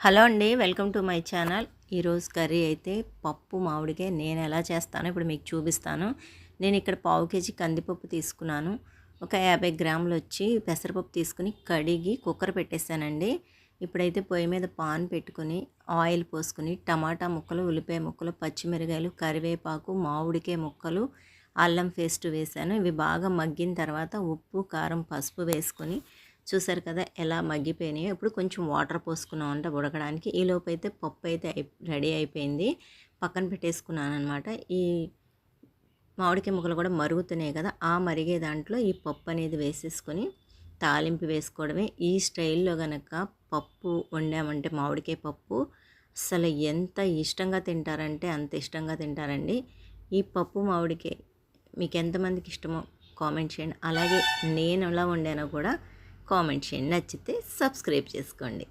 Hello అండి, welcome to my channel. ఈరోజు curry అయితే పప్పు మామిడికాయ నేను ఎలా చేస్తానో ఇప్పుడు మీకు చూపిస్తాను. నేను ఇక్కడ పావు కేజీ కందిపప్పు తీసుకున్నాను. ఒక 50 గ్రాములు వచ్చి పెసరపప్పు తీసుకుని కడిగి కుక్కర్ పెట్టేశానండి. ఇప్పుడైతే పొయ్యి మీద పాన్ పెట్టుకుని ఆయిల్ పోసుకుని టమాటా ముక్కలు, ఉల్లిపాయ ముక్కలు, పచ్చిమిరకాయలు, కరివేపాకు, మామిడికాయ ముక్కలు, అల్లం పేస్ట్ వేసాను. ఇవి బాగా మగ్గిన తర్వాత ఉప్పు, కారం, పసుపు వేసుకొని చూసారు కదా ఎలా మగ్గిపోయినాయో. ఇప్పుడు కొంచెం వాటర్ పోసుకున్నాం అంట ఉడకడానికి. ఈలోపు అయితే పప్పు అయితే రెడీ అయిపోయింది, పక్కన పెట్టేసుకున్నాను అనమాట. ఈ మామిడికాయ ముక్కలు కూడా మరుగుతున్నాయి కదా, ఆ మరిగే దాంట్లో ఈ పప్పు అనేది వేసేసుకొని తాలింపు వేసుకోవడమే. ఈ స్టైల్లో కనుక పప్పు వండామంటే మామిడికాయ పప్పు అసలు ఎంత ఇష్టంగా తింటారంటే అంత ఇష్టంగా తింటారండి. ఈ పప్పు మామిడికాయ మీకు ఎంతమందికి ఇష్టమో కామెంట్ చేయండి. అలాగే నేను ఎలా వండానో కూడా కామెంట్ చేయండి. నచ్చితే సబ్స్క్రైబ్ చేసుకోండి.